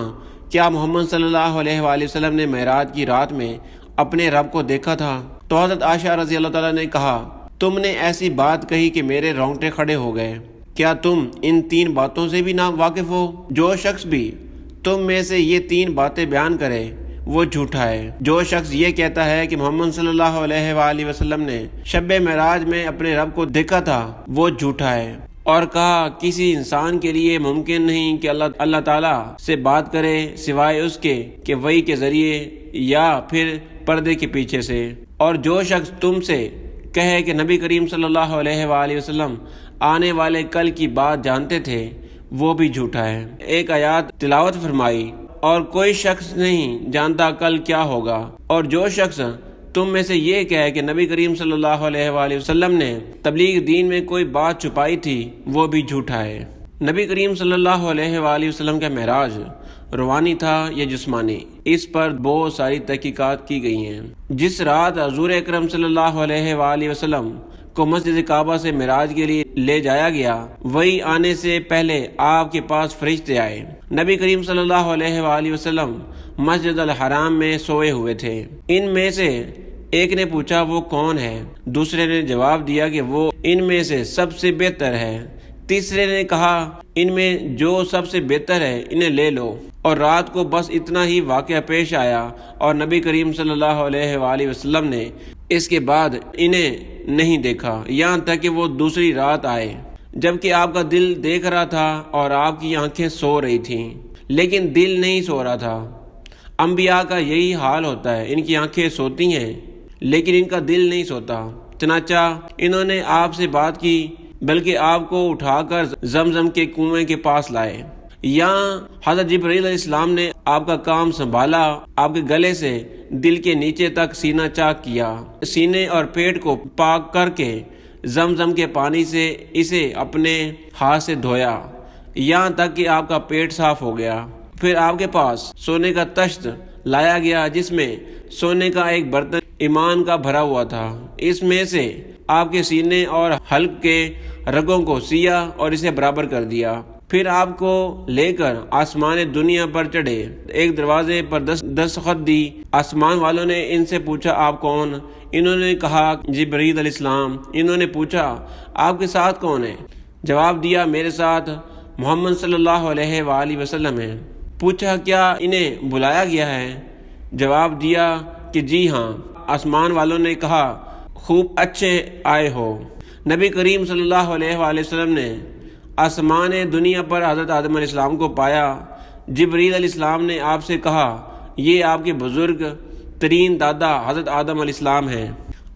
کیا محمد صلی اللہ علیہ وآلہ وسلم نے معراج کی رات میں اپنے رب کو دیکھا تھا؟ تو حضرت عائشہ رضی اللہ تعالیٰ نے کہا، تم نے ایسی بات کہی کہ میرے رونگٹے کھڑے ہو گئے۔ کیا تم ان 3 باتوں سے بھی نا واقف ہو؟ جو شخص بھی تم میں سے یہ 3 باتیں بیان کرے وہ جھوٹا ہے۔ جو شخص یہ کہتا ہے کہ محمد صلی اللہ علیہ وآلہ وسلم نے شب معراج میں اپنے رب کو دیکھا تھا وہ جھوٹا ہے۔ اور کہا، کسی انسان کے لیے ممکن نہیں کہ اللہ تعالیٰ سے بات کرے سوائے اس کے کہ وحی کے ذریعے یا پھر پردے کے پیچھے سے۔ اور جو شخص تم سے کہے کہ نبی کریم صلی اللہ علیہ وآلہ وسلم آنے والے کل کی بات جانتے تھے وہ بھی جھوٹا ہے۔ ایک آیات تلاوت فرمائی، اور کوئی شخص نہیں جانتا کل کیا ہوگا۔ اور جو شخص تم میں سے یہ کہے کہ نبی کریم صلی اللہ علیہ وآلہ وسلم نے تبلیغ دین میں کوئی بات چھپائی تھی وہ بھی جھوٹا ہے۔ نبی کریم صلی اللہ علیہ وآلہ وسلم کا معراج روحانی تھا یا جسمانی، اس پر بہت ساری تحقیقات کی گئی ہیں۔ جس رات حضور اکرم صلی اللہ علیہ وآلہ وسلم کو مسجد کعبہ سے معراج کے لیے لے جایا گیا، وہی آنے سے پہلے آپ کے پاس فرشتے آئے۔ نبی کریم صلی اللہ علیہ وآلہ وسلم مسجد الحرام میں سوئے ہوئے تھے۔ ان میں سے ایک نے پوچھا، وہ کون ہے؟ دوسرے نے جواب دیا کہ وہ ان میں سے سب سے بہتر ہے۔ تیسرے نے کہا، ان میں جو سب سے بہتر ہے انہیں لے لو۔ اور رات کو بس اتنا ہی واقعہ پیش آیا اور نبی کریم صلی اللہ علیہ وآلہ وسلم نے اس کے بعد انہیں نہیں دیکھا یہاں تک کہ وہ دوسری رات آئے، جبکہ آپ کا دل دیکھ رہا تھا اور آپ کی آنکھیں سو رہی تھیں، لیکن دل نہیں سو رہا تھا۔ انبیاء کا یہی حال ہوتا ہے، ان کی آنکھیں سوتی ہیں لیکن ان کا دل نہیں سوتا۔ چنانچہ انہوں نے آپ سے بات کی، بلکہ آپ کو اٹھا کر زمزم کے کنویں کے پاس لائے۔ یہاں حضرت جبرائیل علیہ السلام نے آپ کا کام سنبھالا، آپ کے گلے سے دل کے نیچے تک سینہ چاک کیا، سینے اور پیٹ کو پاک کر کے زمزم کے پانی سے اسے اپنے ہاتھ سے دھویا یہاں تک کہ آپ کا پیٹ صاف ہو گیا۔ پھر آپ کے پاس سونے کا تشت لایا گیا جس میں سونے کا ایک برتن ایمان کا بھرا ہوا تھا۔ اس میں سے آپ کے سینے اور حلق کے رگوں کو سیا اور اسے برابر کر دیا۔ پھر آپ کو لے کر آسمان دنیا پر چڑھے، ایک دروازے پر دستخط دی۔ آسمان والوں نے ان سے پوچھا، آپ کون؟ انہوں نے کہا، جبرائیل علیہ السلام۔ انہوں نے پوچھا، آپ کے ساتھ کون ہے؟ جواب دیا، میرے ساتھ محمد صلی اللہ علیہ وآلہ وسلم ہے۔ پوچھا، کیا انہیں بلایا گیا ہے؟ جواب دیا کہ جی ہاں۔ آسمان والوں نے کہا، خوب اچھے آئے ہو۔ نبی کریم صلی اللہ علیہ وآلہ وسلم نے آسمان دنیا پر حضرت آدم علیہ السلام کو پایا۔ جبرائیل علیہ السلام نے آپ سے کہا، یہ آپ کے بزرگ ترین دادا حضرت آدم علیہ السلام ہیں،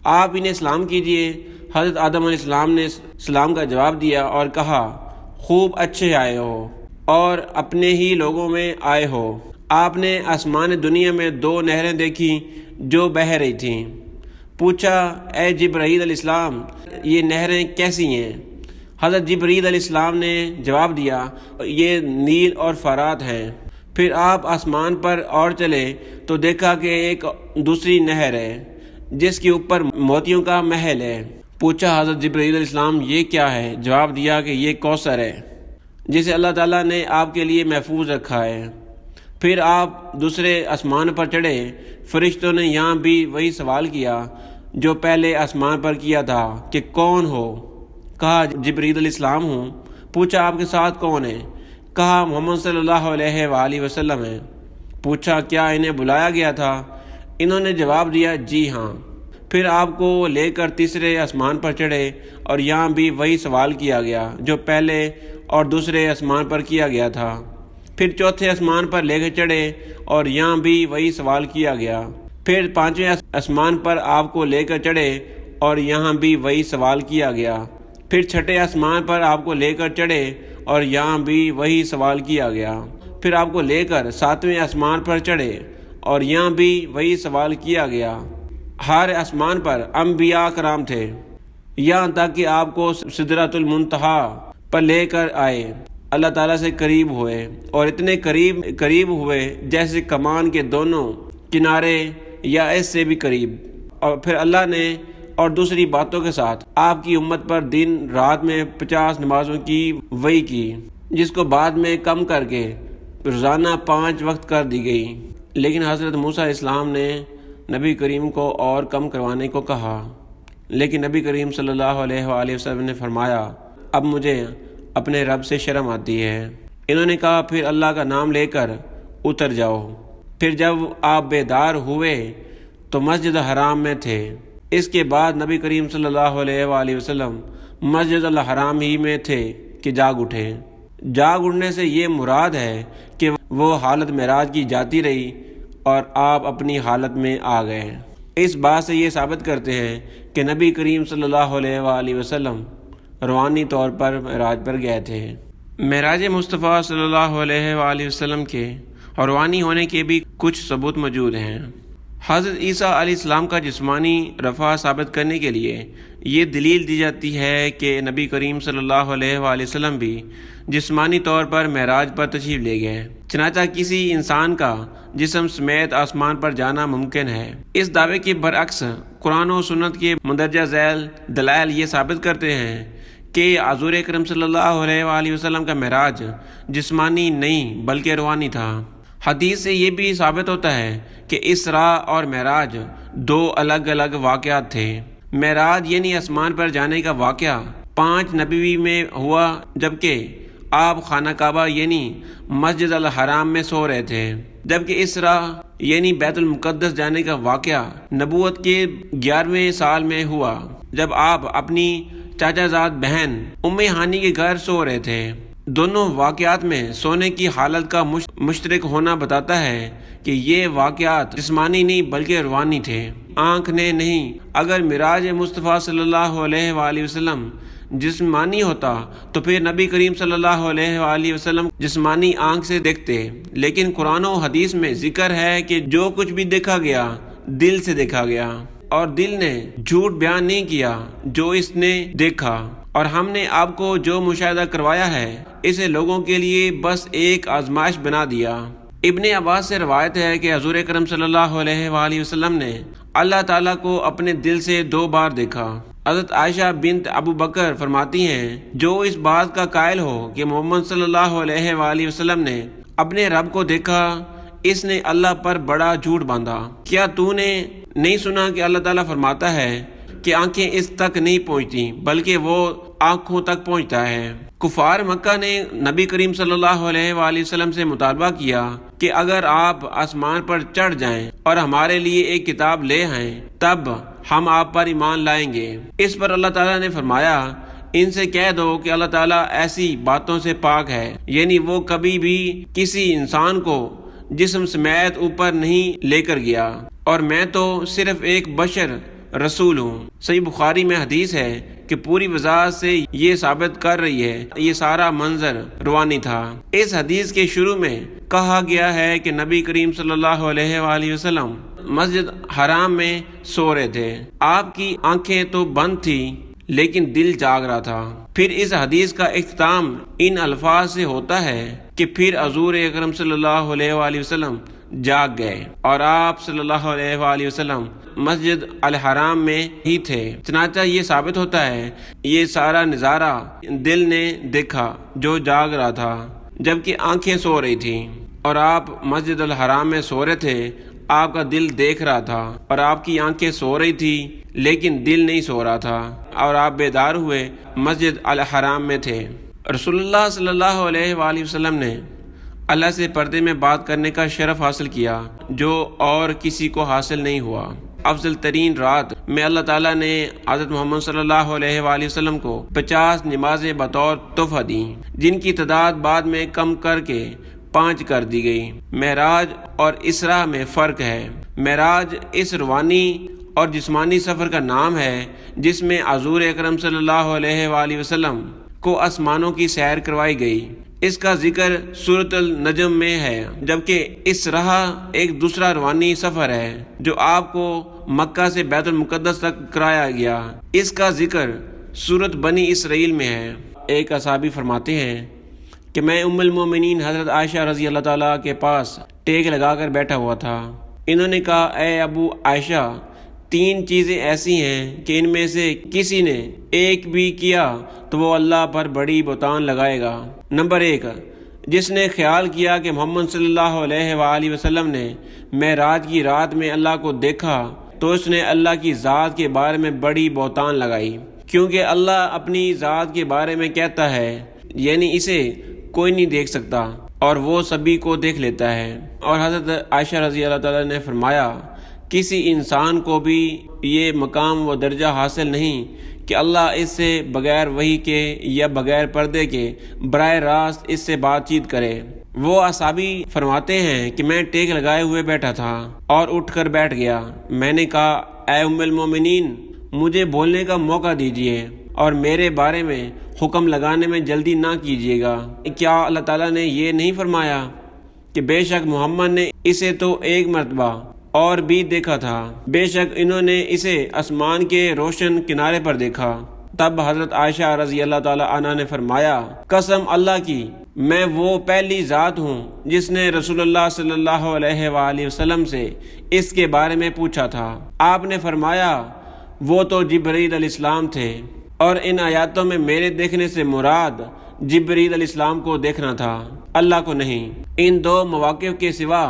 آپ انہیں سلام کیجئے۔ حضرت آدم علیہ السلام نے سلام کا جواب دیا اور کہا، خوب اچھے آئے ہو اور اپنے ہی لوگوں میں آئے ہو۔ آپ نے آسمان دنیا میں 2 نہریں دیکھی جو بہہ رہی تھیں۔ پوچھا، اے جبرائیل علیہ السلام، یہ نہریں کیسی ہیں؟ حضرت جبرائیل علیہ السلام نے جواب دیا، یہ نیل اور فرات ہیں۔ پھر آپ آسمان پر اور چلے تو دیکھا کہ ایک دوسری نہر ہے جس کے اوپر موتیوں کا محل ہے۔ پوچھا حضرت جبرائیل علیہ السلام، یہ کیا ہے؟ جواب دیا کہ یہ کوثر ہے جسے اللہ تعالیٰ نے آپ کے لیے محفوظ رکھا ہے۔ پھر آپ دوسرے آسمان پر چڑھے، فرشتوں نے یہاں بھی وہی سوال کیا جو پہلے آسمان پر کیا تھا کہ کون ہو؟ کہا، جبرائیل علیہ السلام ہوں۔ پوچھا، آپ کے ساتھ کون ہے؟ کہا، محمد صلی اللہ علیہ وآلہ وسلم ہے۔ پوچھا، کیا انہیں بلایا گیا تھا؟ انہوں نے جواب دیا، جی ہاں۔ پھر آپ کو لے کر تیسرے آسمان پر چڑھے اور یہاں بھی وہی سوال کیا گیا جو پہلے اور دوسرے آسمان پر کیا گیا تھا۔ پھر چوتھے آسمان پر لے کے چڑھے اور یہاں بھی وہی سوال کیا گیا۔ پھر 5ویں آسمان پر آپ کو لے کر چڑھے اور یہاں بھی وہی سوال کیا گیا۔ پھر چھٹے آسمان پر آپ کو لے کر چڑھے اور یہاں بھی وہی سوال کیا گیا۔ پھر آپ کو لے کر 7ویں آسمان پر چڑھے اور یہاں بھی وہی سوال کیا گیا۔ ہر آسمان پر انبیاء کرام تھے، یہاں تک کہ آپ کو سدرۃ المنتہا پر لے کر آئے، اللہ تعالیٰ سے قریب ہوئے اور اتنے قریب ہوئے جیسے کمان کے دونوں کنارے یا اس سے بھی قریب۔ اور پھر اللہ نے اور دوسری باتوں کے ساتھ آپ کی امت پر دن رات میں 50 نمازوں کی وحی کی، جس کو بعد میں کم کر کے روزانہ 5 وقت کر دی گئی۔ لیکن حضرت موسیٰ علیہ السلام نے نبی کریم کو اور کم کروانے کو کہا، لیکن نبی کریم صلی اللہ علیہ وآلہ وسلم نے فرمایا اب مجھے اپنے رب سے شرم آتی ہے۔ انہوں نے کہا پھر اللہ کا نام لے کر اتر جاؤ۔ پھر جب آپ بیدار ہوئے تو مسجد حرام میں تھے۔ اس کے بعد نبی کریم صلی اللہ علیہ وآلہ وسلم مسجد الحرام ہی میں تھے کہ جاگ اٹھے۔ جاگ اٹھنے سے یہ مراد ہے کہ وہ حالت معراج کی جاتی رہی اور آپ اپنی حالت میں آ گئے۔ اس بات سے یہ ثابت کرتے ہیں کہ نبی کریم صلی اللہ علیہ وآلہ وسلم روحانی طور پر معراج پر گئے تھے۔ معراج مصطفیٰ صلی اللہ علیہ وآلہ وسلم کے روحانی ہونے کے بھی کچھ ثبوت موجود ہیں۔ حضرت عیسیٰ علیہ السلام کا جسمانی رفع ثابت کرنے کے لیے یہ دلیل دی جاتی ہے کہ نبی کریم صلی اللہ علیہ وآلہ وسلم بھی جسمانی طور پر معراج پر تشریف لے گئے، چنانچہ کسی انسان کا جسم سمیت آسمان پر جانا ممکن ہے۔ اس دعوے کے برعکس قرآن و سنت کے مندرجہ ذیل دلائل یہ ثابت کرتے ہیں کہ حضور اکرم صلی اللہ علیہ وآلہ وسلم کا معراج جسمانی نہیں بلکہ روحانی تھا۔ حدیث سے یہ بھی ثابت ہوتا ہے کہ اسراء اور معراج 2 الگ الگ واقعات تھے۔ معراج یعنی آسمان پر جانے کا واقعہ 5 نبوی میں ہوا، جبکہ آپ خانہ کعبہ یعنی مسجد الحرام میں سو رہے تھے، جبکہ اسراء یعنی بیت المقدس جانے کا واقعہ نبوت کے 11ویں سال میں ہوا، جب آپ اپنی چاچا زاد بہن ام ہانی کے گھر سو رہے تھے۔ دونوں واقعات میں سونے کی حالت کا مشترک ہونا بتاتا ہے کہ یہ واقعات جسمانی نہیں بلکہ روحانی تھے، آنکھ نے نہیں۔ اگر معراج مصطفیٰ صلی اللہ علیہ وآلہ وسلم جسمانی ہوتا تو پھر نبی کریم صلی اللہ علیہ وآلہ وسلم جسمانی آنکھ سے دیکھتے، لیکن قرآن و حدیث میں ذکر ہے کہ جو کچھ بھی دیکھا گیا دل سے دیکھا گیا، اور دل نے جھوٹ بیان نہیں کیا جو اس نے دیکھا، اور ہم نے آپ کو جو مشاہدہ کروایا ہے اسے لوگوں کے لیے بس ایک آزمائش بنا دیا۔ ابن عباس سے روایت ہے کہ حضور اکرم صلی اللہ علیہ وآلہ وسلم نے اللہ تعالیٰ کو اپنے دل سے 2 بار دیکھا۔ حضرت عائشہ بنت ابو بکر فرماتی ہیں جو اس بات کا قائل ہو کہ محمد صلی اللہ علیہ وآلہ وسلم نے اپنے رب کو دیکھا، اس نے اللہ پر بڑا جھوٹ باندھا۔ کیا تو نے نہیں سنا کہ اللہ تعالیٰ فرماتا ہے کہ آنکھیں اس تک نہیں پہنچتی بلکہ وہ آنکھوں تک پہنچتا ہے۔ کفار مکہ نے نبی کریم صلی اللہ علیہ وآلہ وسلم سے مطالبہ کیا کہ اگر آپ آسمان پر چڑھ جائیں اور ہمارے لیے ایک کتاب لے آئیں تب ہم آپ پر ایمان لائیں گے۔ اس پر اللہ تعالیٰ نے فرمایا ان سے کہہ دو کہ اللہ تعالیٰ ایسی باتوں سے پاک ہے، یعنی وہ کبھی بھی کسی انسان کو جسم سمیت اوپر نہیں لے کر گیا، اور میں تو صرف ایک بشر رسول ہوں۔ صحیح بخاری میں حدیث ہے کہ پوری وضاحت سے یہ ثابت کر رہی ہے یہ سارا منظر روحانی تھا۔ اس حدیث کے شروع میں کہا گیا ہے کہ نبی کریم صلی اللہ علیہ وآلہ وسلم مسجد حرام میں سو رہے تھے، آپ کی آنکھیں تو بند تھی لیکن دل جاگ رہا تھا۔ پھر اس حدیث کا اختتام ان الفاظ سے ہوتا ہے کہ پھر حضور اکرم صلی اللہ علیہ وآلہ وسلم جاگ گئے اور آپ صلی اللہ علیہ وآلہ وسلم مسجد الحرام میں ہی تھے۔ چنانچہ یہ ثابت ہوتا ہے یہ سارا نظارہ دل نے دیکھا جو جاگ رہا تھا، جبکہ آنکھیں سو رہی تھیں، اور آپ مسجد الحرام میں سو رہے تھے، آپ کا دل دیکھ رہا تھا، اور آپ کی آنکھیں سو رہی تھی لیکن دل نہیں سو رہا تھا، اور آپ بیدار ہوئے مسجد الحرام میں تھے۔ رسول اللہ صلی اللہ علیہ وآلہ وسلم نے اللہ سے پردے میں بات کرنے کا شرف حاصل کیا جو اور کسی کو حاصل نہیں ہوا۔ افضل ترین رات میں اللہ تعالیٰ نے حضرت محمد صلی اللہ علیہ وآلہ وسلم کو 50 نمازیں بطور تحفہ دیں، جن کی تعداد بعد میں کم کر کے 5 کر دی گئی۔ معراج اور اسراء میں فرق ہے۔ معراج اس روحانی اور جسمانی سفر کا نام ہے جس میں حضور اکرم صلی اللہ علیہ وآلہ وسلم کو آسمانوں کی سیر کروائی گئی۔ اس کا ذکر سورۃ النجم میں ہے، جبکہ اسراء ایک دوسرا روحانی سفر ہے جو آپ کو مکہ سے بیت المقدس تک کرایا گیا۔ اس کا ذکر سورۃ بنی اسرائیل میں ہے۔ ایک صحابی فرماتے ہیں کہ میں ام المومنین حضرت عائشہ رضی اللہ تعالیٰ کے پاس ٹیک لگا کر بیٹھا ہوا تھا۔ انہوں نے کہا، اے ابو عائشہ، 3 چیزیں ایسی ہیں کہ ان میں سے کسی نے ایک بھی کیا تو وہ اللہ پر بڑی بہتان لگائے گا۔ نمبر 1، جس نے خیال کیا کہ محمد صلی اللہ علیہ وآلہ وسلم نے معراج کی رات میں اللہ کو دیکھا تو اس نے اللہ کی ذات کے بارے میں بڑی بہتان لگائی، کیونکہ اللہ اپنی ذات کے بارے میں کہتا ہے، یعنی اسے کوئی نہیں دیکھ سکتا اور وہ سبھی کو دیکھ لیتا ہے۔ اور حضرت عائشہ رضی اللہ تعالیٰ نے فرمایا، کسی انسان کو بھی یہ مقام و درجہ حاصل نہیں کہ اللہ اس سے بغیر وحی کے یا بغیر پردے کے براہ راست اس سے بات چیت کرے۔ وہ اصحابی فرماتے ہیں کہ میں ٹیک لگائے ہوئے بیٹھا تھا اور اٹھ کر بیٹھ گیا۔ میں نے کہا، اے ام المومنین، مجھے بولنے کا موقع دیجیے اور میرے بارے میں حکم لگانے میں جلدی نہ کیجیے گا۔ کیا اللہ تعالیٰ نے یہ نہیں فرمایا کہ بے شک محمد نے اسے تو ایک مرتبہ اور بھی دیکھا تھا، بے شک انہوں نے اسے آسمان کے روشن کنارے پر دیکھا؟ تب حضرت عائشہ رضی اللہ تعالی عنہا نے فرمایا، قسم اللہ کی، میں وہ پہلی ذات ہوں جس نے رسول اللہ صلی اللہ علیہ وآلہ وسلم سے اس کے بارے میں پوچھا تھا۔ آپ نے فرمایا، وہ تو جبرائیل علیہ السلام تھے، اور ان آیاتوں میں میرے دیکھنے سے مراد جبرائیل علیہ السلام کو دیکھنا تھا، اللہ کو نہیں۔ ان 2 مواقع کے سوا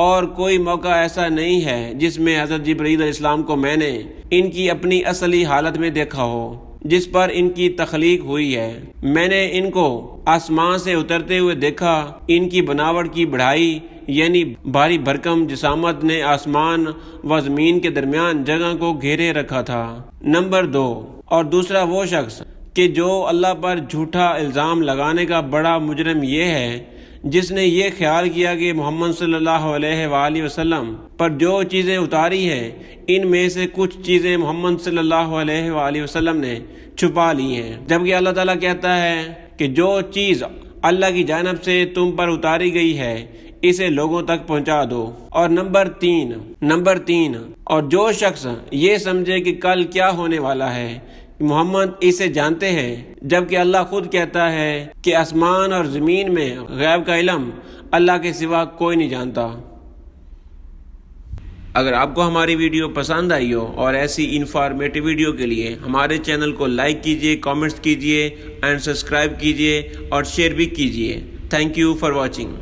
اور کوئی موقع ایسا نہیں ہے جس میں حضرت جبرائیل علیہ السلام کو میں نے ان کی اپنی اصلی حالت میں دیکھا ہو جس پر ان کی تخلیق ہوئی ہے۔ میں نے ان کو آسمان سے اترتے ہوئے دیکھا۔ ان کی بناوٹ کی بڑھائی یعنی بھاری بھرکم جسامت نے آسمان و زمین کے درمیان جگہ کو گھیرے رکھا تھا۔ نمبر 2، اور دوسرا وہ شخص کہ جو اللہ پر جھوٹا الزام لگانے کا بڑا مجرم یہ ہے جس نے یہ خیال کیا کہ محمد صلی اللہ علیہ وآلہ وسلم پر جو چیزیں اتاری ہیں ان میں سے کچھ چیزیں محمد صلی اللہ علیہ وآلہ وسلم نے چھپا لی ہیں، جبکہ اللہ تعالیٰ کہتا ہے کہ جو چیز اللہ کی جانب سے تم پر اتاری گئی ہے اسے لوگوں تک پہنچا دو۔ اور نمبر 3، اور جو شخص یہ سمجھے کہ کل کیا ہونے والا ہے محمد اسے جانتے ہیں، جبکہ اللہ خود کہتا ہے کہ آسمان اور زمین میں غیب کا علم اللہ کے سوا کوئی نہیں جانتا۔ اگر آپ کو ہماری ویڈیو پسند آئی ہو اور ایسی انفارمیٹیو ویڈیو کے لیے ہمارے چینل کو لائک کیجیے، کامنٹس کیجیے اینڈ سبسکرائب کیجیے اور شیئر بھی کیجیے۔ Thank you for watching.